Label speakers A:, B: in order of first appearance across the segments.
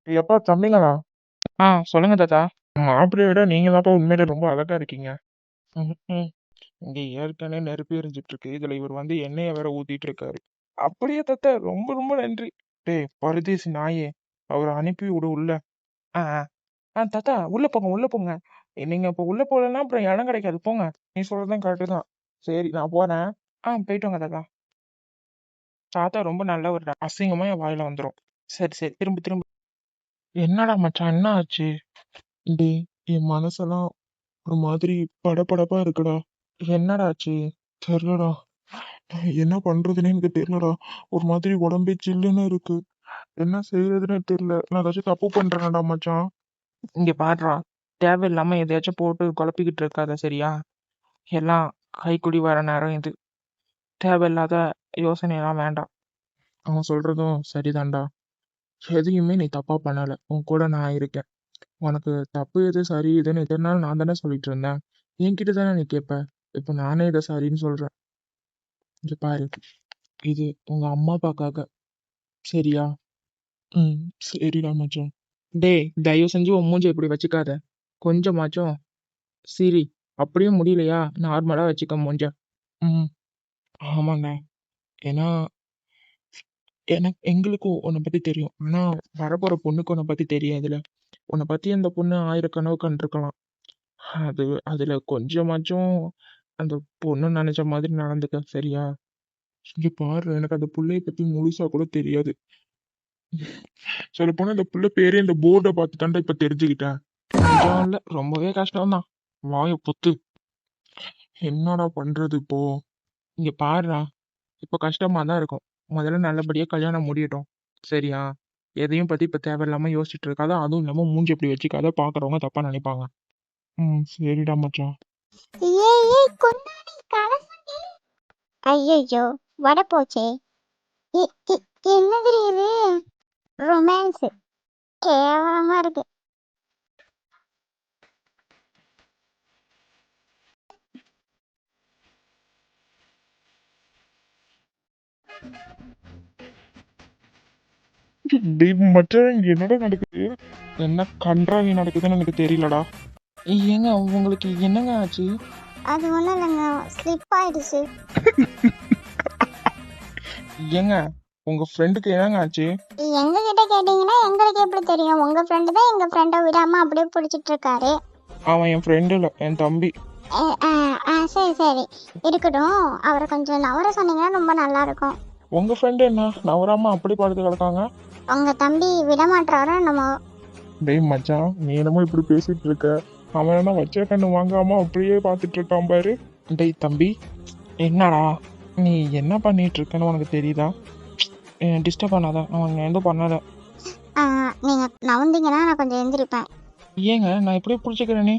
A: எப்பா தம்பிங்களா?
B: சொல்லுங்க தாத்தா.
A: மாப்பிள்ளைய விட நீங்க தான்ப்பா உண்மையிலே ரொம்ப அழகா இருக்கீங்க. ம்ஹ்ம். இங்க ஏற்கனவே நெருப்பு எரிஞ்சிட்டு இருக்கு. இதுல இவர் வந்து எண்ணெய வேற ஊத்திட்டு இருக்காரு. அப்படியே தாத்தா, ரொம்ப ரொம்ப நன்றி. டேய் பரதேசி நாயே, அவரை அனுப்பி விடு உள்ள. ஆ ஆ. தாத்தா உள்ள போங்க உள்ள போங்க. நீங்க இப்ப உள்ள போகலன்னா அப்புறம் இடம் கிடைக்காது, போங்க. நீ சொல்றதும் கரெக்டு தான். சரி நான் போறேன். போயிட்டு வாங்க தாத்தா. தாத்தா ரொம்ப நல்லவர்டா, அசிங்கமா என் வாயில வந்துரும். சரி சரி, திரும்ப திரும்ப. என்னடா மச்சான், என்ன ஆச்சு? டேய், என் மனசெல்லாம் ஒரு மாதிரி படபடப்பா இருக்குடா. என்னடா ஆச்சு? தெரியலடா. என்ன பண்றதுன்னே எனக்கு தெரியலடா. ஒரு மாதிரி உடம்பே சில்லுன்னு இருக்கு. என்ன செய்யறதுன்னே தெரியல. நான் ஏதாச்சும் தப்பு பண்றேன்டா மச்சான். இங்க பாடுறா, தேவையில்லாம எதையாச்சும் போட்டு குழப்பிக்கிட்டு இருக்காத, சரியா? எல்லாம் கைக்குடி வர நேரம் இது. தேவையில்லாத யோசனை எல்லாம் வேண்டாம். அவன் சொல்றதும் சரிதான்டா. எதையுமே நீ தப்பா பண்ணல, உன் கூட நான் இருக்கேன். உனக்கு தப்பு எது சரி எதுன்னு எத்தனை நாள் நான் தானே சொல்லிட்டு இருந்தேன். என்கிட்ட தானே நீ கேட்ப. இப்ப நானே இதை சரின்னு சொல்றேன். இங்க பாரு, இது உங்க அம்மா அப்பாக்காக, சரியா? ம். சரிடா மச்சான். டேய், தயவு செஞ்சு உன் மூஞ்ச இப்படி வச்சுக்காத. கொஞ்சமாச்சும் சிரி. அப்படியும் முடியலையா, நார்மலா வச்சுக்க மூஞ்ச. ம். ஆமாண்ணே. ஏன்னா எனக்கு எங்களுக்கும் உன்னை பத்தி தெரியும். ஆனா வரப்போற பொண்ணுக்கு உன்னை பத்தி தெரியாதுல. உன்னை பத்தி அந்த பொண்ணு 1000 கனவு கண்டிருக்கலாம். அது அதுல கொஞ்சமாச்சும் அந்த பொண்ணு நினைச்ச மாதிரி நடந்துக்க, சரியா? இங்க பாரு, எனக்கு அந்த புள்ளைய பத்தி முழுசா கூட தெரியாது. சொல்ல போனா இந்த புள்ள பேரே இந்த போர்டை பார்த்து தாண்டா இப்ப தெரிஞ்சுக்கிட்டேன். கொஞ்சம் இல்ல, ரொம்பவே கஷ்டம்தான். வாய பொத்து. என்னடா பண்றது இப்போ? இங்க பாருடா, இப்ப கஷ்டமா தான் இருக்கும். முதல்ல நல்லபடியா கல்யாணம் முடியட்டும், சரியா? எதையும் பத்தி இப்ப தேவையில்லாம யோசிச்சுட்டு இருக்காத. அதுவும் இல்லாம மூஞ்சி இப்படி வச்சுக்காத, பாக்குறவங்க தப்பா நினைப்பாங்க. சரிடா மச்சான்.
C: ஏய் ஏய் கொண்டாடி கலசண்டி. ஐயையோ, வடை போச்சே. என்னது இது? ரொமான்ஸ் கேவலமா இருக்கு.
A: டேய் மச்சான், இங்க என்னடா நடக்குது? என்ன கன்றாவி நடக்குதுன்னு எனக்கு தெரியலடா. ஏங்க, உங்களுக்கு என்னங்க ஆச்சு?
C: அது ஒண்ணும் இல்லைங்க, ஸ்லிப் ஆயிடுச்சு.
A: ஏங்க, உங்க ஃப்ரெண்டுக்கு என்னங்க ஆச்சு?
C: எங்க கிட்ட கேட்டீங்கன்னா எங்களுக்கு எப்படி தெரியும்? உங்க ஃப்ரெண்டு தான் எங்க ஃப்ரெண்டை விடாம அப்படியே பிடிச்சிட்டு இருக்காரு.
A: அவன் என் ஃப்ரெண்டு இல்ல, என் தம்பி.
C: சரி சரி, இருக்கட்டும். அவரை கொஞ்சம் நவர சொன்னீங்கன்னா ரொம்ப நல்லா இருக்கும்.
A: உங்க ஃப்ரெண்டு என்ன நவராம அப்படி படுத்து கிடக்காங்க?
C: உங்க தம்பி விடமாட்டாரோ நம்ம.
A: டேய் மச்சான், நீ என்னமோ இப்படி பேசிட்டு இருக்க. அவன் என்ன வச்ச கண்ணு வாங்காம அப்படியே பார்த்துட்டு இருக்கான் பாரு. டேய் தம்பி, என்னடா நீ என்ன பண்ணிட்டு இருக்கன்னு உனக்கு தெரியுதா? டிஸ்டர்ப் பண்ணாத, அவன் எதுவும் பண்ணாத.
C: நீங்க நவுந்தீங்கன்னா நான் கொஞ்சம் எந்திரிப்பேன்.
A: ஏங்க, நான் இப்படியே பிடிச்சிக்கிறேனே.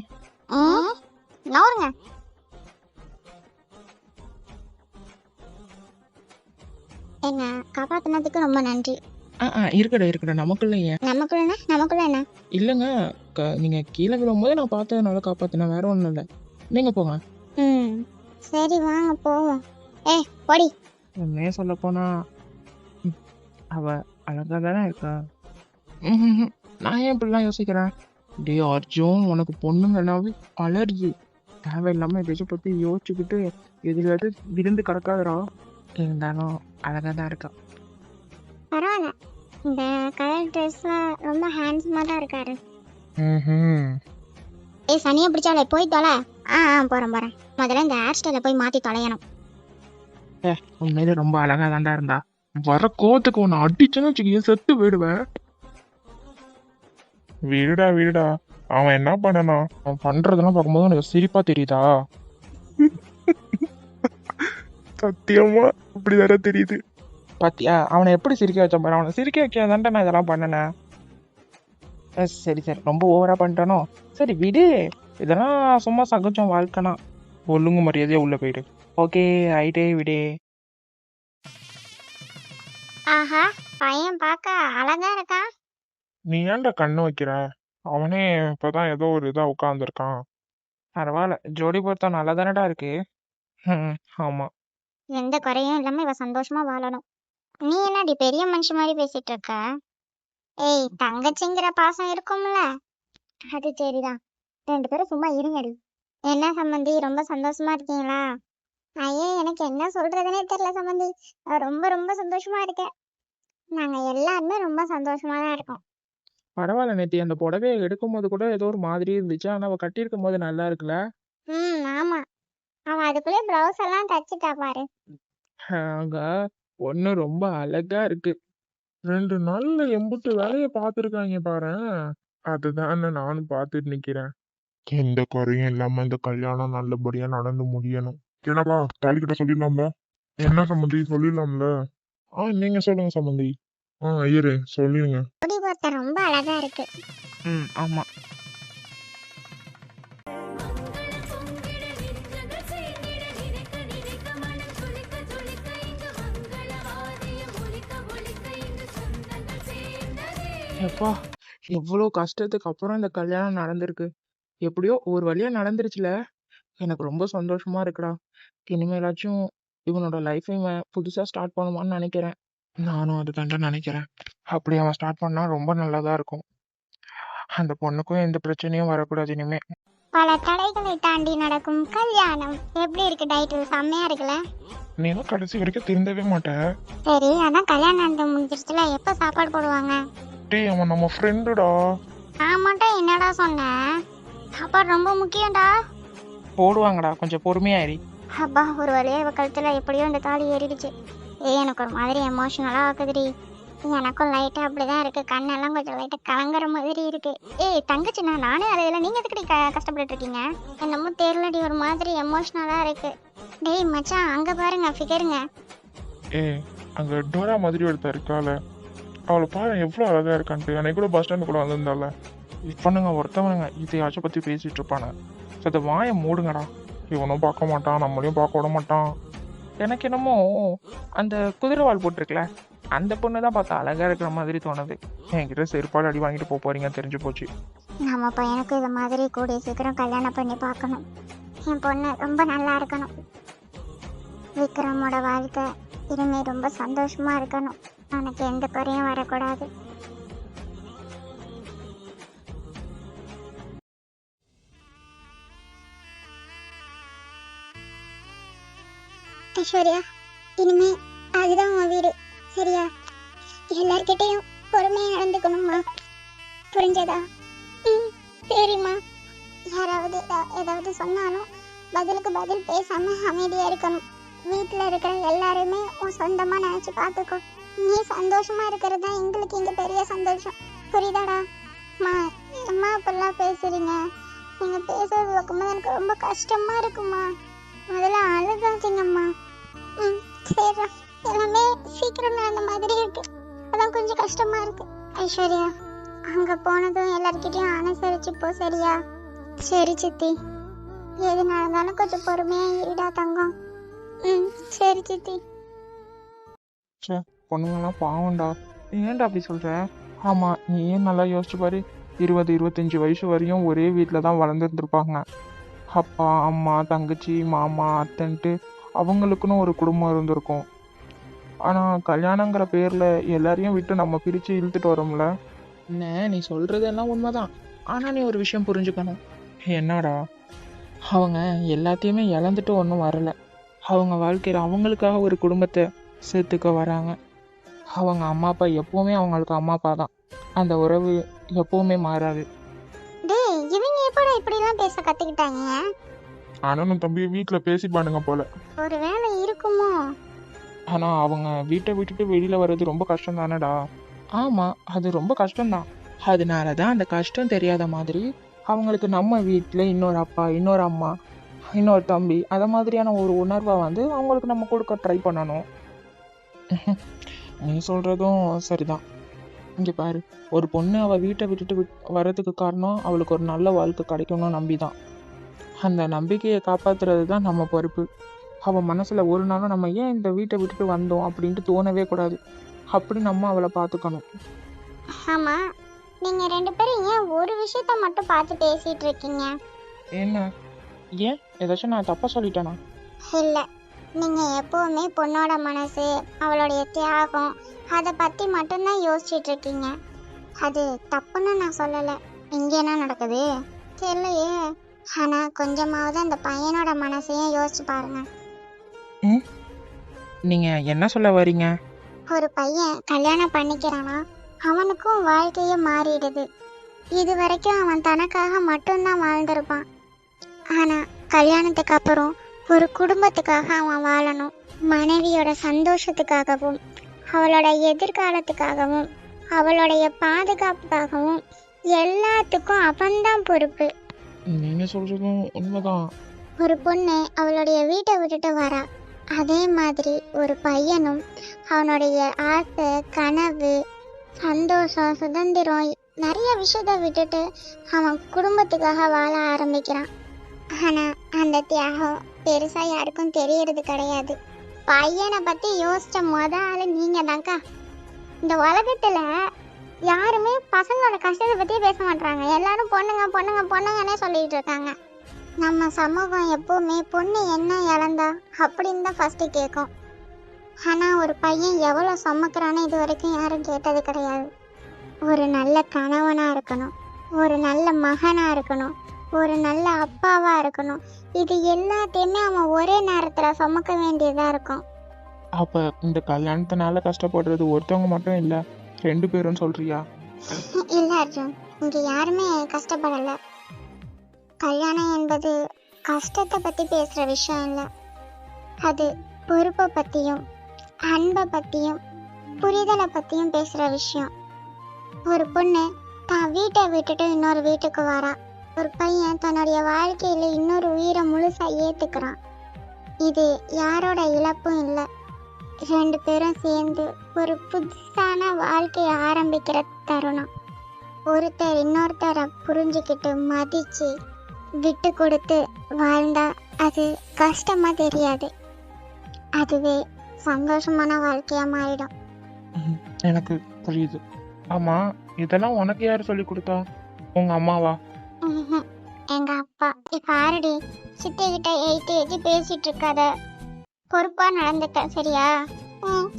C: நவருங்க. என்ன காப்பாத்தினதுக்கு ரொம்ப நன்றி.
A: இருக்கடா இருக்கடா, நமக்குள்ள ஏன்?
C: நமக்குள்ள என்ன?
A: இல்லைங்க, நீங்க கீழே விழும்போது நான் பார்த்ததுனால காப்பாத்தினேன், வேற ஒன்றும் இல்லை. நீங்க போங்க.
C: சரி வாங்க போவோம். போடி.
A: உண்மையே சொல்ல போனா அவ அழகா தானே இருக்கா. நான் ஏன் இப்படிலாம் யோசிக்கிறேன்? டே அர்ஜுன், உனக்கு பொண்ணுங்கனாவே அலர்ஜி. தேவையில்லாம எதாச்சும் பத்தி யோசிச்சுக்கிட்டு எதுலையாவது விழுந்து கிடக்காதடா. இருந்தாலும் அழகா தான் இருக்கா.
C: பரவாயில்ல, இந்த கலர் ட்ரெஸ்ல ரொம்ப ஹேண்ட்ஸமா தான் இருக்காரு. சனியை பிடிச்சாலே போய் தொலை. போறேன். முதல்ல இந்த ஹேர் ஸ்டைல போய் மாத்தி தொலையணும்.
A: உண்மையிலே ரொம்ப அழகா தான்டா இருந்தா. வர கோவத்துக்கு உன்னை அடிச்சுன்னு வச்சுக்க, செத்து போயிடுவேன். விடுடா விடுடா, அவன் என்ன பண்ணனா? அவன் பண்றதெல்லாம் பார்க்கும்போது உனக்கு சிரிப்பா தெரியுதா? சத்தியமா இப்படி வேற தெரியுது. பாத்தியா, அவனை எப்படி சிரிக்க வச்ச பாரு. அவனை சிரிக்க வைக்காதான்டா நான் இதெல்லாம் பண்ணனேன். சரி சரி, ரொம்ப ஓவரா பண்ணிட்டானோ? சரி விடு, இதெல்லாம் சும்மா சகஜம் வாழ்க்கைனா. ஒழுங்கு மரியாதையா உள்ள போயிடு. ஓகே, ஆயிட்டே விடு.
C: ஆஹா, பையன் பார்க்க அழகா இருக்கா.
A: நீ ஏன்டா கண்ணு வைக்கிற? அவனே இப்பதான் ஏதோ ஒரு இதா உட்காந்துருக்கான். பரவாயில்ல, ஜோடி பொருத்தம் நல்லா தானடா இருக்கு. ஆமா.
C: எந்த குறையும் இல்லாம இவ சந்தோஷமா வாழணும். நீ என்னடி பெரிய மனுஷன் மாதிரி பேசிட்டு இருக்க? ஏய் தங்கச்சிங்கிற பாசம் இருக்கும்ல, அது சரிதான். 2 பேரும் சும்மா இருங்கடி. என்ன சம்மந்தி, ரொம்ப சந்தோஷமா இருக்கீங்களா? ஐயே, எனக்கு என்ன சொல்றதுனே தெரியல சம்மந்தி. நான் ரொம்ப ரொம்ப சந்தோஷமா இருக்கேன். நாங்க எல்லாருமே ரொம்ப சந்தோஷமா தான் இருக்கோம்.
A: பரவாயில்ல நேத்தி, அந்த புடவையை எடுக்கும்போது கூட ஏதோ ஒரு மாதிரி இருந்துச்சு. ஆனா அவ கட்டியிருக்கும் போது நல்லா இருக்குல்ல.
C: ஆமா. அவன் அதுக்குள்ளே பிளவுஸ் எல்லாம் தச்சுட்டா பாரு.
A: அங்க பொண்ணு ரொம்ப அழகா இருக்கு. 2 நாள்ல எம்புட்டு வேலையை பார்த்துருக்காங்க பாரேன். அதுதான் நானும் பார்த்துட்டு நிக்கிறேன். எந்த குறையும் இல்லாம இந்த கல்யாணம் நல்லபடியா நடந்து முடியணும். என்னப்பா தாலி கிட்ட சொல்லிடலாம்ல? என்ன சம்மந்தி, சொல்லிடலாம்ல? நீங்க சொல்லுங்க சம்மந்தி. ஐயரு சொல்லிடுங்க.
C: முடி பொறுத்த ரொம்ப அழகா இருக்கு.
B: ஆமா. எப்பா, எவ்வளோ கஷ்டத்துக்கு அப்புறம் இந்த கல்யாணம் நடந்திருக்கு. எப்படியோ ஒரு வழியா நடந்துருச்சுல. எனக்கு ரொம்ப சந்தோஷமா இருக்குடா. இனிமேலாச்சும் இவனோட லைஃபை இவன் புதுசா ஸ்டார்ட் பண்ணுவான்னு நினைக்கிறேன். நானும் அதுதான்டா நினைக்கிறேன். அப்படி அவன் ஸ்டார்ட் பண்ணா ரொம்ப நல்லதா இருக்கும். அந்த பொண்ணுக்கும் எந்த பிரச்சனையும் வரக்கூடாது இனிமே.
C: பல தடைகளை தாண்டி நடக்கும் கல்யாணம். எப்படி இருக்கு டைட்டில்? செம்மையா இருக்குல்ல?
A: நீ தான் கடைசி வரைக்கும் திருந்தவே மாட்ட.
C: சரி, அதான் கல்யாணம் நடந்து முடிஞ்சிருச்சுல, எப்ப சாப்பாடு போடுவாங்க?
A: டேய், அவன் நம்ம ஃப்ரெண்டுடா.
C: ஆமாட்டா, என்னடா சொன்ன? சாப்பாடு ரொம்ப முக்கியம்டா.
B: போடுவாங்கடா, கொஞ்சம் பொறுமையா இரு.
C: அப்பா, ஒரு வழியா இவ கழுத்துல எப்படியோ இந்த தாலி ஏறிடுச்சு. எனக்கு ஒரு மாதிரி எமோஷனலா ஆக்குதுடி. எனக்கும் லைட்டா அப்படிதான் இருக்கு. கண்ணெல்லாம் கொஞ்சம் லைட்டா கலங்குற மாதிரி இருக்கு. தங்கச்சி, நானே அதையில நீங்க எதுக்கடி கஷ்டப்பட்டு இருக்கீங்க? என்னமோ தெரியலடி, ஒரு மாதிரி எமோஷனலா இருக்கு. டேய் மச்சான், அங்க பாருங்க ஃபிகருங்க.
A: அங்க டோரா மாதிரி ஒருத்தர் இருக்கால, அவளை பாரு எவ்வளவு அழகா இருக்கான்ட்டு. அன்னைக்கு கூட பஸ் ஸ்டாண்டு கூட வந்திருந்தால. இவனுங்க ஒருத்தவனுங்க இதையாச்சும் பத்தி பேசிட்டு இருப்பானு. அதை வாயை மூடுங்கடா. இவனும் பார்க்க மாட்டான், நம்மளையும் பார்க்க விட மாட்டான். எனக்கு என்னமோ அந்த குதிரைவால் போட்டிருக்கல, அந்த பொண்ணு தான் பார்த்தா அழகா இருக்கிற மாதிரி தோணுது. என்கிட்ட செருப்பால் அடி வாங்கிட்டு போறீங்க தெரிஞ்சு போச்சு.
C: நம்ம பையனுக்கு இது மாதிரி கூடிய சீக்கிரம் கல்யாணம் பண்ணி பார்க்கணும். என் பொண்ணு ரொம்ப நல்லா இருக்கணும். விக்ரமோட வாழ்க்கை இனிமே ரொம்ப சந்தோஷமா இருக்கணும். எனக்கு எந்த குறையும் வரக்கூடாது. ஐஸ்வர்யா, இனிமே அதுதான் உன் வீடு, சரியா? எல்லார்கிட்டையும் பொறுமையா நடந்துக்கணுமா, புரிஞ்சதா? சரிம்மா. யாராவது ஏதாவது சொன்னாலும் பதிலுக்கு பதில் பேசாம அமைதியா இருக்கணும். வீட்டுல இருக்கிற எல்லாருமே உன் சொந்தமா நினைச்சு பாத்துக்கோ. நீ சந்தோஷமா இருக்கிறது தான் எங்களுக்கு இங்க பெரிய சந்தோஷம், புரியுதாடா? அம்மா இப்பெல்லாம் பேசுறீங்க, நீங்க பேசுறது பார்க்கும்போது எனக்கு ரொம்ப கஷ்டமா இருக்குமா. முதல்ல அழுகாதீங்கம்மா. சரிடா, எல்லாமே சீக்கிரம் நடந்த மாதிரி இருக்கு, அதான் கொஞ்சம் கஷ்டமா இருக்கு. ஐஸ்வர்யா, அங்க போனதும் எல்லார்கிட்டயும் அனுசரிச்சு போ, சரியா? சரி சித்தி. எது நடந்தாலும் கொஞ்சம் பொறுமையா இருடா தங்கம். சரி சித்தி.
B: பொண்ணுங்கெல்லாம் பாவம்டா. நீ ஏன்டா அப்படி சொல்ற? ஆமா, நீ ஏன் நல்லா யோசிச்சு பாரு. 20-25 வயசு வரையும் ஒரே வீட்டில தான் வளர்ந்துருந்துருப்பாங்க. அப்பா, அம்மா, தங்கச்சி, மாமா, அத்தைன்ட்டு அவங்களுக்குன்னு ஒரு குடும்பம் இருந்திருக்கும். ஆனா கல்யாணங்கிற பேர்ல எல்லாரையும் விட்டு நம்ம பிரிச்சு இழுத்துட்டு வரோம்ல. என்ன நீ சொல்றது எல்லாம் உண்மைதான். ஆனா நீ ஒரு விஷயம் புரிஞ்சுக்கணும். என்னடா? அவங்க எல்லாத்தையுமே இழந்துட்டு ஒன்றும் வரல. அவங்க வாழ்க்கையில் அவங்களுக்காக ஒரு குடும்பத்தை சேர்த்துக்க வராங்க. அவங்க அம்மா அப்பா எப்பவுமே அவங்களுக்கு அம்மா அப்பா தான். அந்த உறவு எப்பவுமே மாறாது.
C: டேய், இவங்க எப்படா இப்படி எல்லாம் பேச கத்துக்கிட்டாங்க?
A: அண்ணனும் தம்பி வீட்டுல பேசிப்பானுங்க போல.
C: ஒருவேளை இருக்குமோ?
B: ஆனா அவங்க வீட்டை விட்டுட்டு வெளியில வர்றது ரொம்ப கஷ்டம் தானடா. ஆமா, அது ரொம்ப கஷ்டம்தான். அதனாலதான் அந்த கஷ்டம் தெரியாத மாதிரி அவங்களுக்கு நம்ம வீட்டுல இன்னொரு அப்பா, இன்னொரு அம்மா, இன்னொரு தம்பி, அத மாதிரியான ஒரு உணர்வை வந்து அவங்களுக்கு நம்ம கொடுக்க ட்ரை பண்ணணும். நீ சொல்றதும் சரிதான். இங்க பாரு, ஒரு பொண்ணு அவ வீட்டை விட்டுட்டு வர்றதுக்கு காரணம் அவளுக்கு ஒரு நல்ல வாழ்க்கை கிடைக்கணும்னு நம்பிதான். அந்த நம்பிக்கையை காப்பாத்துறது தான் நம்ம பொறுப்பு. அவ மனசுல ஒரு நாளும் நம்ம ஏன் இந்த வீட்டை விட்டுட்டு வந்தோம் அப்படின்ட்டு தோணவே கூடாது. அப்படி நம்ம அவளை பார்த்துக்கணும்.
C: ஆமா, நீங்க 2 பேரும் ஏன் ஒரு விஷயத்த மட்டும் பார்த்து பேசிட்டு இருக்கீங்க?
B: என்ன? ஏன் ஏதாச்சும் நான் தப்பா சொல்லிட்டேனா?
C: இல்ல, நீங்க எப்பவுமே பொண்ணோட மனசு, அவளுடைய தியாகம், அதை பத்தி மட்டும்தான் யோசிச்சுட்டு இருக்கீங்க. அது தப்புன்னு நான் சொல்லலை. இங்க என்ன நடக்குது தெரியலையே. ஆனா கொஞ்சமாவது அந்த பையனோட மனசையும் யோசிச்சு பாருங்க.
B: நீங்க என்ன சொல்ல வரீங்க?
C: ஒரு பையன் கல்யாணம் பண்ணிக்கிறானா அவனுக்கும் வாழ்க்கையே மாறிடுது. இது வரைக்கும் அவன் தனக்காக மட்டும்தான் வாழ்ந்திருப்பான். ஆனா கல்யாணத்துக்கு அப்புறம் ஒரு குடும்பத்துக்காக அவன் வாழணும். மனைவியோட சந்தோஷத்துக்காகவும் அவளோட எதிர்காலத்துக்காகவும் அவளுடைய பாதுகாப்புக்காகவும் எல்லாத்துக்கும் அவன்தான் பொறுப்பு.
B: நீங்க சொல்றதும் உண்மைதான்.
C: ஒரு பொண்ணு அவளுடைய வீட்டை விட்டுட்டு வரா. அதே மாதிரி ஒரு பையனும் அவனுடைய ஆசை, கனவு, சந்தோஷம், சுதந்திரம் நிறைய விஷயத்த விட்டுட்டு அவன் குடும்பத்துக்காக வாழ ஆரம்பிக்கிறான். ஆனா அந்த தியாகம் பெருசா யாருக்கும் தெரியறது கிடையாது. பையனை பத்தி யோசிச்ச ஆளு நீங்க தான்க்கா. இந்த உலகத்துல யாருமே பசங்களோட கஷ்டத்தை பத்தி பேச மாட்டாங்க. எல்லாரும் பொண்ணுங்க பொண்ணுங்க பொண்ணுங்கன்னே சொல்லிட்டு இருக்காங்க. நம்ம சமூகம் எப்பவுமே பொண்ணு என்ன இழந்தா அப்படின்னு தான் ஃபர்ஸ்ட் கேட்கும். ஆனா ஒரு பையன் எவ்வளவு சுமக்கிறான்னு இது வரைக்கும் யாரும் கேட்டது கிடையாது. ஒரு நல்ல கணவனா இருக்கணும், ஒரு நல்ல மகனா இருக்கணும், ஒரு நல்ல அப்பாவா இருக்கணும். இது எல்லாத்தையுமே அவன் ஒரே நேரத்துல சுமக்க வேண்டியதா இருக்கும்.
B: அப்ப இந்த கல்யாணத்தினால கஷ்டப்படுறது ஒருத்தவங்க மட்டும் இல்ல, 2 பேரும் சொல்றியா?
C: இல்ல அர்ஜுன், இங்க யாருமே கஷ்டப்படல. கல்யாணம் என்பது கஷ்டத்தை பத்தி பேசுற விஷயம் இல்ல. அது பொறுப்பை பத்தியும் அன்பை பத்தியும் புரிதலை பத்தியும் பேசுற விஷயம். ஒரு பொண்ணு தான் வீட்டை விட்டுட்டு இன்னொரு வீட்டுக்கு வரா. ஒரு பையன் தன்னுடைய வாழ்க்கையில இன்னொரு உயிரை முழுசா ஏத்துக்கிறான். இது யாரோட இழப்பும் இல்லை. 2 பேரும் சேர்ந்து ஒரு புதுசான வாழ்க்கையை ஆரம்பிக்கிற தருணம். ஒருத்தர் இன்னொருத்தரை புரிஞ்சுக்கிட்டு மதிச்சு விட்டு கொடுத்து வாழ்ந்தா அது கஷ்டமா தெரியாது. அதுவே சந்தோஷமான வாழ்க்கையா மாறிடும்.
B: எனக்கு புரியுது. ஆமா, இதெல்லாம் உனக்கு யாரு சொல்லி கொடுத்தா? உங்க அம்மாவா?
C: எங்க அப்பா. இப்ப ஆரடி சித்தி கிட்ட ஏத்தி பேசிட்டு இருக்காத. பொறுப்பா நடந்துக்க, சரியா?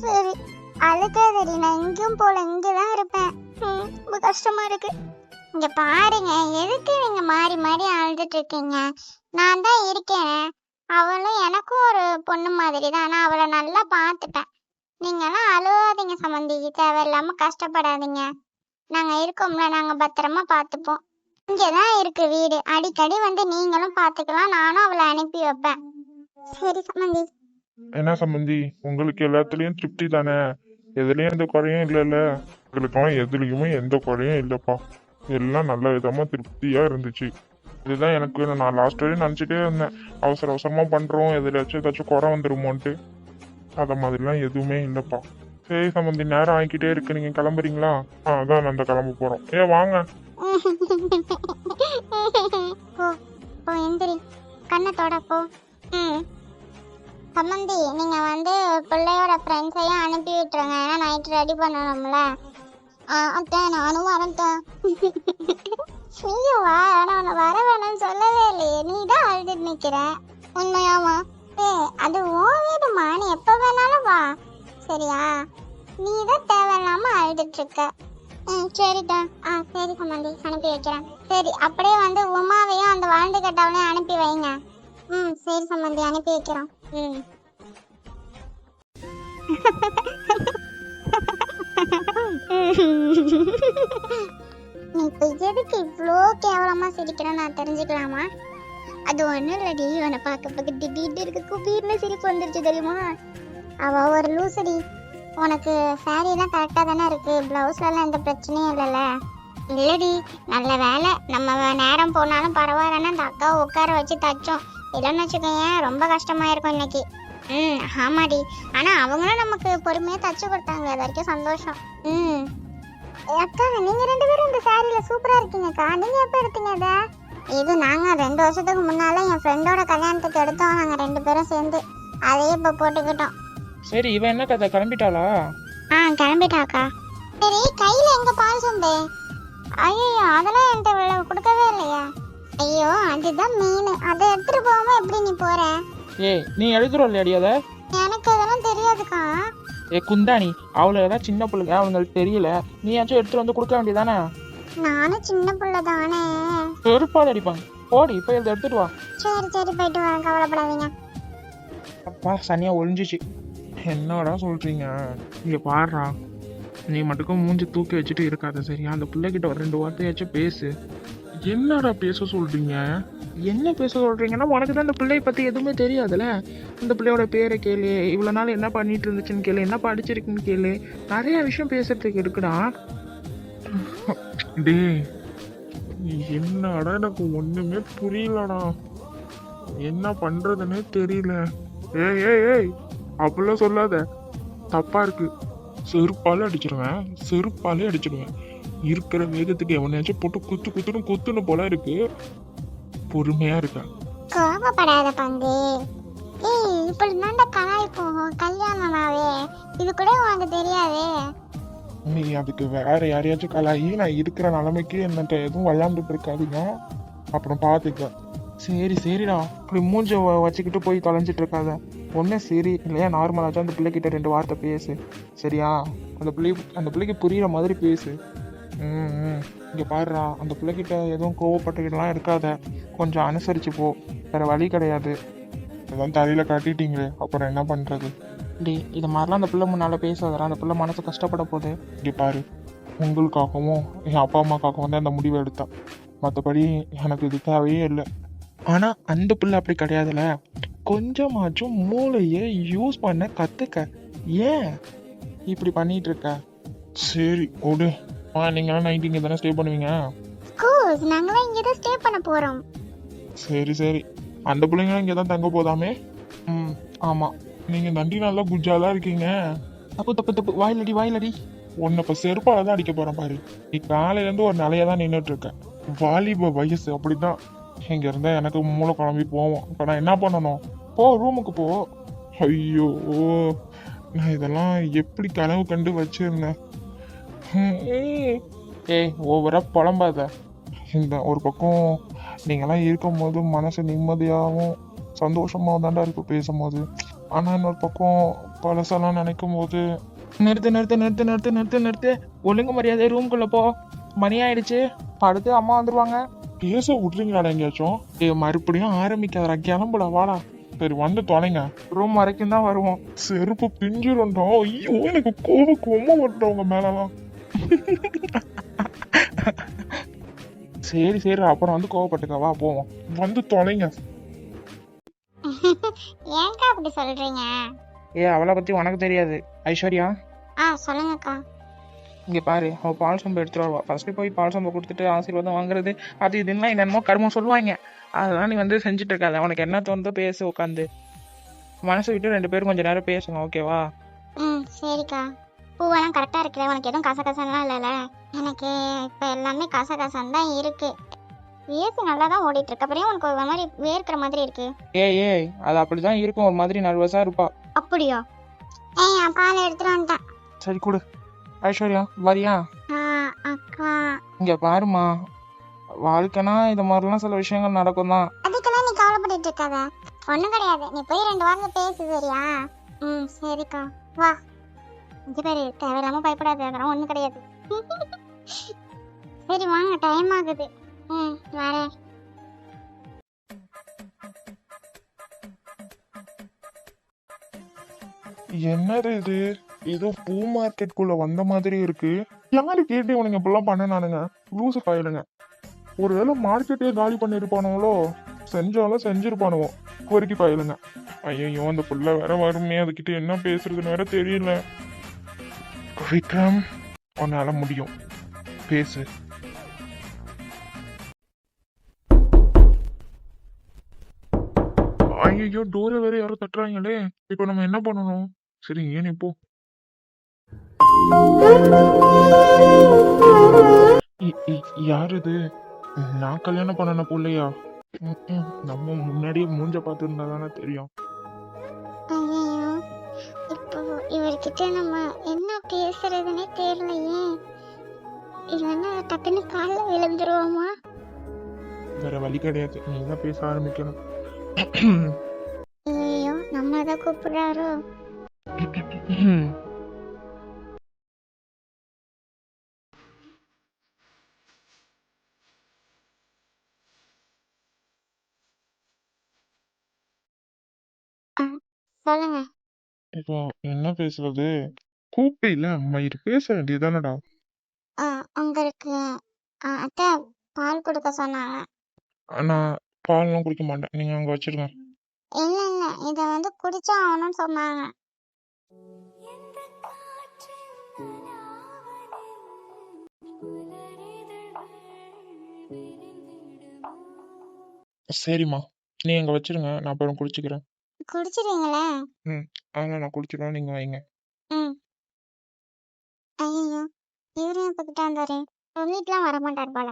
C: சரி. அழுக்காதடி, நான் எங்கேயும் போல, இங்கதான் இருப்பேன். ரொம்ப கஷ்டமா இருக்கு. இங்க பாருங்க, எதுக்கு நீங்க மாறி மாறி அழுதுட்டு இருக்கீங்க? நான் தான் இருக்கேன். அவளும் எனக்கும் ஒரு பொண்ணு மாதிரி தான். நான் அவளை நல்லா பார்த்துட்டேன். நீங்கெல்லாம் அழுவாதீங்க சம்மந்தி, தேவையில்லாம கஷ்டப்படாதீங்க. நாங்க இருக்கோம்ல, நாங்க பத்திரமா பார்த்துப்போம். இங்கதான் இருக்கு வீடு, அடிக்கடி வந்து நீங்களும் பார்த்துக்கலாம். நானும் அவளை அனுப்பி வைப்பேன். சரி சம்மந்தி.
A: என்ன சம்பந்தி, உங்களுக்கு எல்லாத்துலயும் திருப்தி தானே? எதுலயும் எந்த குறையும் இல்லைல்ல? எங்களுக்கெல்லாம் எதுலயுமே எந்த குறையும் இல்லப்பா. எல்லாம் நல்ல விதமா திருப்தியா இருந்துச்சு. இதுதான் எனக்கு வேணும். நான் லாஸ்ட் வரையும் நினைச்சிட்டே இருந்தேன், அவசர அவசரமா பண்றோம், ஏதாச்சும் குறை வந்துருமோன்ட்டு. அத மாதிரிலாம் எதுவுமே இல்லப்பா. சரி சம்பந்தி, நேரம் ஆகிக்கிட்டே இருக்கு, நீங்க கிளம்புறீங்களா? அதான் நான் அந்த கிளம்ப போறோம். வாங்க.
C: போ எந்திரி, கண்ணத்தோட போ. சம்மந்தி, நீங்க வந்து பிள்ளையோட ஃப்ரெண்ட்ஸையும் அனுப்பி விட்டுருங்க. ஏன்னா நைட் ரெடி பண்ணணும்ல. அத்தை நானும் வரேன். நீயும் வா, ஆனா உன்னை வர வேணும்னு சொல்லவே இல்லையே. நீ தான் அழுதுட்டு நிக்கிற. உண்மையாமா? அது உன் வீடுமா, நீ எப்ப வேணாலும் வா, சரியா? நீ தான் தேவையில்லாம அழுதுட்டு இருக்க. சரிடா. சரி சம்மந்தி, அனுப்பி வைக்கிறேன். சரி, அப்படியே வந்து உமாவையும் அந்த வாழ்ந்து கட்டவளையும் அனுப்பி வைங்க. சரி சம்மந்தி, அனுப்பி வைக்கிறோம். நீ இப்ப எதுக்கு இவ்வளோ கேவலமா சிரிக்கிறேன்னு நான் தெரிஞ்சுக்கலாமா? அது ஒண்ணும் இல்லடி, உன்னை பார்க்க திடீர்னு இருக்கு குபீர்னு சிரிப்பு வந்துருச்சு தெரியுமா? அவ ஒரு லூசடி. உனக்கு சாரி எல்லாம் கரெக்டா தானே இருக்கு, பிளவுஸ்ல எல்லாம் எந்த பிரச்சனையும் இல்லைல்ல? இல்லடி, நல்ல வேலை நம்ம நேரம் போனாலும் பரவாயில்லன்னு அந்த அக்காவை உட்கார வச்சு தச்சோம். இல்லைன்னு வச்சுக்கோங்க, ரொம்ப கஷ்டமா இருக்கும் இன்னைக்கு. ஆமாடி, ஆனா அவங்களும் நமக்கு பொறுமையா தச்சு கொடுத்தாங்க, அது வரைக்கும் சந்தோஷம். அக்கா, நீங்க 2 பேரும் இந்த சாரியில சூப்பரா இருக்கீங்கக்கா. நீங்க எப்ப எடுத்தீங்க அத? இது நாங்க 2 வருஷத்துக்கு முன்னால என் ஃப்ரெண்டோட கல்யாணத்துக்கு எடுத்தோம், நாங்க 2 பேரும் சேர்ந்து. அதையே இப்ப போட்டுக்கிட்டோம்.
B: சரி, இவன் என்ன கதை, கிளம்பிட்டாளா?
C: கிளம்பிட்டாக்கா. சரி, கையில எங்க பால் சொம்பு? ஐயோ, அதெல்லாம் என்கிட்ட கொடுக்கவே இல்லையா? ஐயோ, அதுதான் மீன். அதை எடுத்துட்டு போகாம எப்படி நீ போற?
B: நீ எழுதுறோம் இல்லையாடி அத?
C: எனக்கு அதெல்லாம் தெரியாதுக்கா.
B: ஏ குந்தாணி, அவ்வளோதான் சின்ன பிள்ளைங்க, அவங்களுக்கு தெரியல. நீயாச்சும் எடுத்துட்டு வந்து கொடுக்க வேண்டியதானே?
C: நானும் சின்ன பிள்ளை தானே.
B: செருப்பால் அடிப்பாங்க. போடி போய் இதை எடுத்துட்டு வா.
C: சரி சரி போயிட்டு வரேன், கவலைப்படாதீங்க.
B: அப்பா சனியா ஒழிஞ்சிச்சு.
A: என்னடா சொல்றீங்க? இங்க பாடுறா, நீ மட்டுக்கும் மூஞ்சி தூக்கி வச்சுட்டு இருக்காத சரியா? அந்த பிள்ளைகிட்ட ஒரு 2 வார்த்தையாச்சும் பேசு. என்னடா பேச சொல்றீங்க?
B: என்ன பேச சொல்றீங்கன்னா, உனக்கு தான் இந்த பிள்ளைய பத்தி எதுவுமே தெரியாதுல்ல. இந்த பிள்ளையோட பேரை கேளு, இவ்வளவு நாள் என்ன பண்ணிட்டு இருந்துச்சுன்னு கேளு, என்ன படிச்சிருக்குன்னு கேளு. நிறைய விஷயம் பேசுறதுக்கு இருக்குடா.
A: டேய், என்னடா எனக்கு ஒண்ணுமே புரியலடா. என்ன பண்றதுன்னே தெரியல. ஏய் ஏய் ஏய், அப்படிலாம் சொல்லாத, தப்பா இருக்கு. செருப்பாலே அடிச்சிருவேன், செருப்பாலே அடிச்சிடுவேன். இருக்கிற வேகத்துக்கு எவனையாச்சும் போட்டு குத்து குத்துன்னு குத்துன்னு போல இருக்கு. பொறுமையா இருக்கேன்.
C: கோபப்படாத பங்கு. ஏய் இப்படி தாண்டா கலாய்ப்போம் கல்யாணமாவே. இது கூட உனக்கு தெரியாதே.
A: நீ அதுக்கு வேற யாரையாச்சும் கலாயி, நான் இருக்கிற நிலைமைக்கு என்னட்ட எதுவும் விளையாண்டுட்டு இருக்காதீங்க, அப்புறம் பாத்துக்க.
B: சரி சரிடா, இப்படி மூஞ்ச வச்சுக்கிட்டு போய் தொலைஞ்சிட்டு இருக்காத. ஒன்றும் சரி இல்லையா, நார்மலாச்சும் அந்த பிள்ளைகிட்ட 2 வார்த்தை பேசு சரியா? அந்த பிள்ளைக்கு புரியுற மாதிரி பேசு. இங்கே பாடுறா, அந்த பிள்ளைகிட்ட எதுவும் கோவப்பட்டுக்கிட்டுலாம் இருக்காத. கொஞ்சம் அனுசரிச்சு போ, வேற வழி கிடையாது.
A: அதான் தலையில காட்டிட்டீங்களே, அப்புறம் என்ன பண்றது?
B: டேய், இது மாதிரிலாம் அந்த பிள்ளை முன்னால் பேசாதடா, அந்த பிள்ளை மனசு கஷ்டப்பட போகுது.
A: இங்கே பாரு, உங்களுக்காகவும் என் அப்பா அம்மாக்காகவும் தான் அந்த முடிவை எடுத்தேன். மற்றபடி எனக்கு இது தேவையே இல்லை.
B: ஆனால் அந்த பிள்ளை அப்படி கிடையாதுல்ல. கொஞ்சமாச்சும் மூளையை யூஸ் பண்ண கற்றுக்க. ஏன் இப்படி பண்ணிட்டு இருக்க?
A: சரி ஓடு. நீங்களாம் நைட்டு இங்கே தானே ஸ்டே பண்ணுவீங்க?
C: கோஸ் நாங்களாம் இங்கே தான் ஸ்டே பண்ண போறோம்.
A: சரி சரி, அந்த பிள்ளைங்களும் இங்கே தான் தங்க போதாமே.
B: ஆமாம்.
A: நீங்க நன்றி நல்லா குஜாலா இருக்கீங்க.
B: தப்பு தப்பு தப்பு, வாயிலடி வாயிலடி.
A: உன்னை இப்ப செருப்பால தான் அடிக்க போறேன் பாரு. நீ காலையில இருந்து ஒரு நிலையா தான் நின்றுட்டு இருக்க. வாலிப வயசு அப்படிதான். இங்க இருந்தா எனக்கு மூளை குழம்பி போவோம். இப்ப நான் என்ன பண்ணணும்?
B: போ ரூமுக்கு போ.
A: ஐயோ, நான் இதெல்லாம் எப்படி கனவு கண்டு வச்சிருந்தேன்.
B: ஏய் ஓவரா புலம்பாத.
A: இந்த ஒரு பக்கம் நீங்கெல்லாம் இருக்கும்போது மனசு நிம்மதியாகவும் சந்தோஷமாகவும் தாண்டா இருக்கு பேசும்போது. ஆனா இன்னொரு பக்கம் பழசெல்லாம் நினைக்கும் போது.
B: நிறுத்து நிறுத்து நிறுத்து நிறுத்து நிறுத்து நிறுத்து. ஒழுங்கு மரியாதை ரூம்குள்ள போ. மணி ஆயிடுச்சு, படுத்து அம்மா வந்துருவாங்க.
A: பேச விட்றீங்களாடா எங்கேயாச்சும்?
B: மறுபடியும் ஆரம்பிக்காதடா, கிளம்புடா வாடா.
A: சரி வந்து தொலைங்க.
B: ரூம் வரைக்கும் தான் வருவோம்.
A: செருப்பு பிஞ்சிருந்தோம். ஐயோ எனக்கு கோவமா வருது உங்க மேலலாம்.
B: சரி சரி, அப்புறம் வந்து கோவப்பட்டுக்க, வா போவோம்.
A: வந்து தொலைங்க.
C: ஏன்க்கா அப்படி சொல்றீங்க?
B: அவளை பத்தி உனக்கு தெரியாது ஐஸ்வர்யா.
C: சொல்லுங்கக்கா.
B: இங்க பாரு, அவ பால் சொம்பு எடுத்துட்டு வருவா. ஃபர்ஸ்ட் போய் பால் சொம்பு கொடுத்துட்டு ஆசீர்வாதம் வாங்குறது அது இதுன்னா என்னென்னமோ கர்மம் சொல்லுவாங்க. அதெல்லாம் நீ வந்து செஞ்சுட்டு இருக்காத. உனக்கு என்ன தோணுதோ பேசு, உட்காந்து மனசு விட்டு 2 பேரும் கொஞ்ச நேரம் பேசுங்க, ஓகேவா?
C: சரிக்கா. பூவெல்லாம் கரெக்டா இருக்குல்ல? உனக்கு எதுவும் கசகசன்லாம் இல்லைல்ல? எனக்கு இப்ப எல்லாமே கசகசன் தான் இருக்கு. ஏசி நல்லா தான் ஓடிட்டு இருக்கு, அப்புறம் உனக்கு ஒரு மாதிரி வேர்க்கிற மாதிரி இருக்கு.
B: ஏய் அது அப்படிதான் இருக்கும், ஒரு மாதிரி நர்வஸா இருப்பா.
C: அப்படியா? பால் எடுத்துட்டு வந்துட்டேன்.
B: சரி கொடு. ஐஸ்வர்யா வரியா?
C: அக்கா
B: இங்க பாருமா, வாழ்க்கைனா இது மாதிரிலாம் சில விஷயங்கள் நடக்கும் தான்.
C: அதுக்கெல்லாம் நீ கவலைப்பட்டு இருக்காத, ஒண்ணும் கிடையாது. நீ போய் 2 வாரம் பேசு சரியா? சரிக்கா வா. இது பேரு தேவையில்லாம பயப்படாது, அதெல்லாம் ஒண்ணும் கிடையாது. சரி வாங்க, டைம் ஆகுது. வரேன்.
A: என்னது இது? ஏதோ பூ மார்க்கெட்குள்ள வந்த மாதிரி இருக்கு. யாரு கேட்டு இவனுங்க இப்பெல்லாம் பண்ணனானுங்க? லூசு பாயிலுங்க. ஒருவேளை மார்க்கெட்டே காலி பண்ணிருப்பானுங்களோ? செஞ்சாலும் செஞ்சிருப்பானுவோ பொறுக்கி பாயிலுங்க. ஐயோ அந்த புள்ள வேற வருமே, அதுக்கிட்ட என்ன பேசுறதுன்னு வேற தெரியல. விக்ரம், உன்னால முடியும், பேசு. ஐயோ டோரை வேற யாரோ தட்டுறாங்களே, இப்ப நம்ம என்ன பண்ணணும்? சரி ஏன் இப்போ யார் இது? நான் கல்யாணம் பண்ணன பிள்ளையா? நம்ம முன்னாடியே மூஞ்ச பார்த்துருந்தா தானே தெரியும்.
C: ஐயோ, இப்போ இவர்கிட்ட நம்ம என்ன பேசுறதுன்னே தெரியலையே. இல்லைன்னா டக்குன்னு காலில் விழுந்துருவோமா?
A: வேற வழி கிடையாது, நீ தான் பேச ஆரம்பிக்கணும்.
C: ஐயோ, நம்ம தான் கூப்பிடுறாரோ? சொல்லுங்க.
A: இப்போ என்ன பேசுறது? கூப்பிட்டேல மயிறு, பேச வேண்டியதுதானடா.
C: உங்களுக்கு அத்தை பால் கொடுக்க சொன்னாங்க.
A: நான் பால்லாம் குடிக்க மாட்டேன். நீங்க அங்க வச்சிருங்க.
C: இல்ல இல்ல, இத வந்து குடிச்சா ஆகணும்னு சொன்னாங்க.
A: சரிம்மா, நீங்க அங்க வச்சிருங்க. நான் அப்புறம் குடிச்சுக்கிறேன்.
C: குடிச்சிருவீங்களே?
A: அதெல்லாம் நான் குடிச்சிடுவேன். நீங்க வைங்க.
C: ம். ஐயோ, இவரு இப்ப கிட்ட வந்தாரு. சொல்லிட்டுலாம் வரமாட்டார் போல.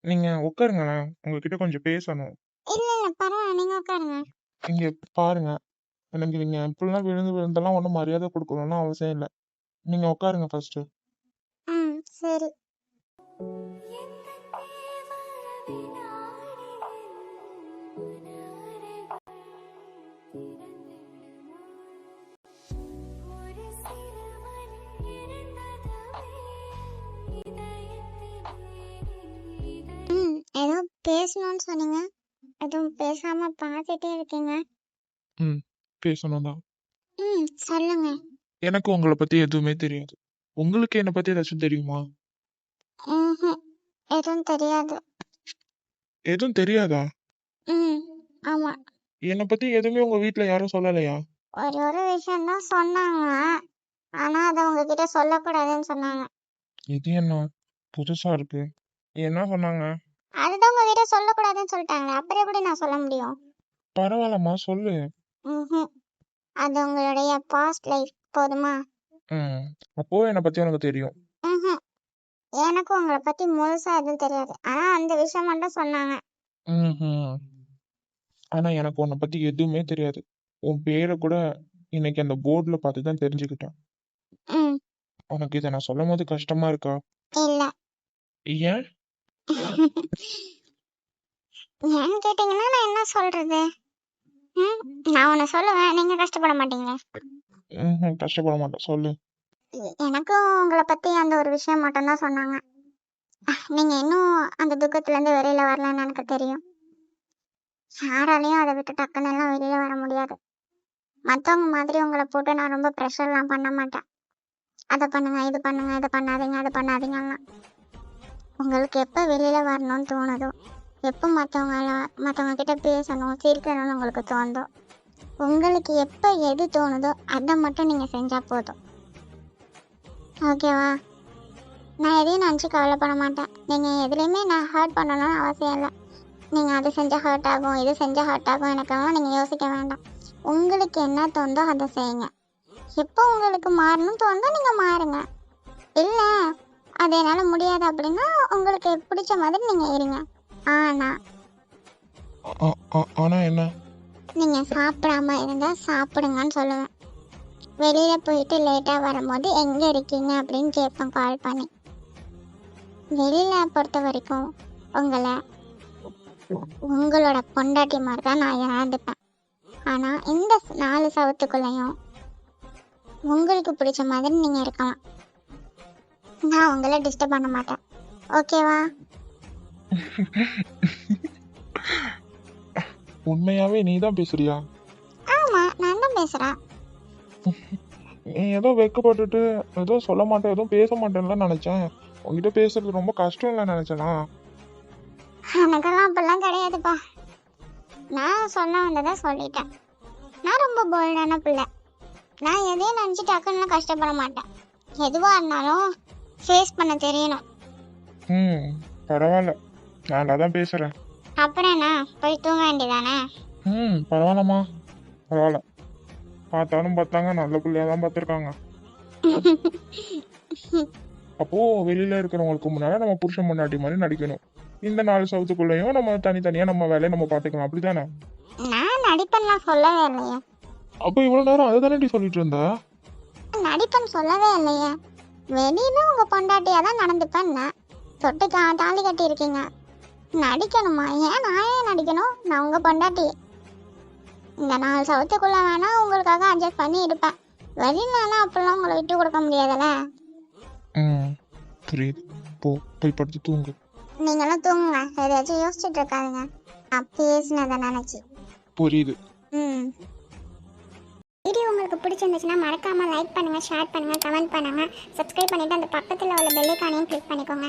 A: நீங்க உட்காருங்களேன். உங்ககிட்ட கொஞ்சம் பேசணும்.
C: இல்ல இல்ல, பரவாயில்ல, நீங்க உட்காருங்க.
A: இங்க பாருங்க, எனக்கு நீங்க இப்படிலாம் விழுந்து விழுந்தெல்லாம் ஒன்றும் மரியாதை கொடுக்கணும்னு அவசியம் இல்லை. நீங்க உட்காருங்க ஃபர்ஸ்ட்.
C: சரி. ஏதோ பேசணும்னு சொன்னீங்க. எதுவும் பேசாம பார்த்துட்டே இருக்கீங்க.
A: பேசணும் தான்.
C: சொல்லுங்க.
A: எனக்கு உங்களை பத்தி எதுவுமே தெரியாது. உங்களுக்கு என்னை பத்தி ஏதாச்சும் தெரியுமா?
C: எதுவும் தெரியாது.
A: எதுவும் தெரியாதா?
C: ஆமா.
A: என்னை பத்தி எதுவுமே உங்க வீட்ல யாரும் சொல்லலையா?
C: ஒரு விஷயம் தான் சொன்னாங்க. ஆனா அதை உங்ககிட்ட சொல்லக்கூடாதுன்னு சொன்னாங்க.
A: இது என்ன புதுசா இருக்கு? என்ன சொன்னாங்க?
C: அதுதான் உங்ககிட்ட சொல்லக்கூடாதுன்னு சொல்லிட்டாங்க. அப்புறம் எப்படி நான் சொல்ல முடியும்?
A: பரவாயில்லம்மா, சொல்லு.
C: அது உங்களுடைய பாஸ்ட் லைஃப், போதுமா?
A: அப்போ என்னை பத்தி உனக்கு தெரியும்.
C: எனக்கு உங்களை பத்தி முழுசா எதுவும் தெரியாது. ஆனா அந்த விஷயம் மட்டும் சொன்னாங்க.
A: ஆனா எனக்கு உன்னை பத்தி எதுவுமே தெரியாது. உன் பேரை கூட இன்னைக்கு அந்த போர்டுல பார்த்து தான் தெரிஞ்சுக்கிட்டேன். உனக்கு இதை நான் சொல்லும் போது கஷ்டமா இருக்கா?
C: இல்ல.
A: ஏன்?
C: ஏன்னு கேட்டீங்கன்னா நான் என்ன சொல்றது? நான் உன்னை சொல்லுவேன், நீங்க கஷ்டப்பட மாட்டீங்க.
A: கஷ்டப்பட மாட்டேன், சொல்லு.
C: எனக்கும் உங்களை பத்தி அந்த ஒரு விஷயம் மட்டும்தான் சொன்னாங்க. நீங்க இன்னும் அந்த துக்கத்துல இருந்து வெளியில வரலன்னு எனக்கு தெரியும். யாராலையும் அதை விட்டு டக்குன்னு எல்லாம் வெளியில வர முடியாது. மத்தவங்க மாதிரி உங்களை போட்டு நான் ரொம்ப ப்ரெஷர்லாம் பண்ண மாட்டேன். அதை பண்ணுங்க, இது பண்ணுங்க, இதை பண்ணாதீங்க, அது பண்ணாதீங்கலாம். உங்களுக்கு எப்போ வெளியில வரணும்னு தோணுதோ, எப்போ மற்றவங்க கிட்ட பேசணும், சிரிக்கணும்னு உங்களுக்கு தோணுதோ, உங்களுக்கு எப்போ எது தோணுதோ அதை மட்டும் நீங்கள் செஞ்சால் போதும். ஓகேவா? நான் எதையும் நினச்சி கவலைப்பட மாட்டேன். நீங்கள் எதுலேயுமே நான் ஹர்ட் பண்ணணும்னு அவசியம் இல்லை. நீங்கள் அது செஞ்சால் ஹர்ட் ஆகும், இது செஞ்சால் ஹர்ட் ஆகும், எனக்கெல்லாம் நீங்கள் யோசிக்க வேண்டாம். உங்களுக்கு என்ன தோணுதோ அதை செய்யுங்க. எப்போ உங்களுக்கு மாறணும்னு தோணுதோ நீங்கள் மாறுங்க. இல்லை அது என்னால் முடியாது அப்படின்னா உங்களுக்கு பிடிச்ச மாதிரி நீங்கள் இருங்க.
A: ஆனா என்ன?
C: நீங்கள் சாப்பிடாம இருந்தால் சாப்பிடுங்கன்னு சொல்லுவேன். வெளியில் போயிட்டு லேட்டாக வரும்போது எங்கே இருக்கீங்க அப்படின்னு கேட்பேன் கால் பண்ணி. வெளியில் பொறுத்த வரைக்கும் உங்களோட பொண்டாட்டி மாதிரி தான் நான் இழந்துப்பேன். ஆனால் இந்த 4 சவத்துக்குள்ளேயும் உங்களுக்கு பிடிச்ச மாதிரி நீங்கள் இருக்கலாம். நான் உங்களை டிஸ்டர்ப் பண்ண மாட்டேன். ஓகேவா?
A: உண்மையாவே நீ தான் பேசுறியா?
C: ஆமா, நான் தான் பேசுறேன்.
A: நீ ஏதோ வெக்கப்பட்டுட்டு ஏதோ சொல்ல மாட்டேன், ஏதோ பேச மாட்டேன்ல நினைச்சேன். உங்ககிட்ட பேசுறது ரொம்ப கஷ்டம் இல்லை நினைச்சேனா?
C: எனக்கெல்லாம் அப்படிலாம் கிடையாதுப்பா. நான் சொன்ன வந்ததை சொல்லிட்டேன். நான் ரொம்ப போல்டான பிள்ளை. நான் எதையும் நினச்சி டக்குன்னு கஷ்டப்பட மாட்டேன். எதுவாக இருந்தாலும் ஃபேஸ் பண்ண தெரியணும்.
A: பரவாயில்ல, நான் தான் பேசுறேன்.
C: அப்புறம் என்ன, போய் தூங்க வேண்டியதானே?
A: பரவாயில்லம்மா, பரவாயில்ல. பார்த்தாலும் பார்த்தாங்க, நல்ல பிள்ளையா தான் பார்த்துருக்காங்க. அப்போ வெளியில இருக்கிறவங்களுக்கு முன்னாடி நம்ம புருஷன் பொண்டாட்டி மாதிரி நடிக்கணும். இந்த 4 சவத்துக்குள்ளேயும் நம்ம தனித்தனியா நம்ம வேலையை நம்ம பார்த்துக்கலாம், அப்படிதானே?
C: நான் நடிப்பேன்லாம் சொல்லவே இல்லையே.
A: அப்போ இவ்வளவு நேரம் அதுதானே சொல்லிட்டு இருந்தா?
C: நடிப்பேன்னு சொல்லவே இல்லையே. வெளியில உங்க பொண்டாட்டியா தான் நடந்துப்பேன். தொட்டு தாலி கட்டி இருக்கீங்க, நடிக்கணுமா? நான் ஏன் நடிக்கணும்? நான் உங்க பொண்டாட்டி. இந்த 4 சவத்துக்குள்ள வேணா உங்களுக்காக அட்ஜஸ்ட் பண்ணி இருப்பேன். வெளியிலலாம் அப்பெல்லாம் உங்களை விட்டு கொடுக்க முடியாதுல்ல.
A: புரியுது. போய் படுத்து தூங்கு.
C: நீங்களும் தூங்குங்க, ஏதாச்சும் யோசிச்சுட்டு இருக்காதுங்க நான் பேசினதை நினைச்சு.
A: புரியுது.
C: பிடிச்சிருந்துச்சுன்னா மறக்காமல் லைக் பண்ணுங்கள், ஷேர் பண்ணுங்கள், கமெண்ட் பண்ணுங்கள். சப்ஸ்கிரைப் பண்ணிவிட்டு அந்த பக்கத்தில் உள்ள பெல் ஐகானையும் கிளிக் பண்ணிக்கோங்க.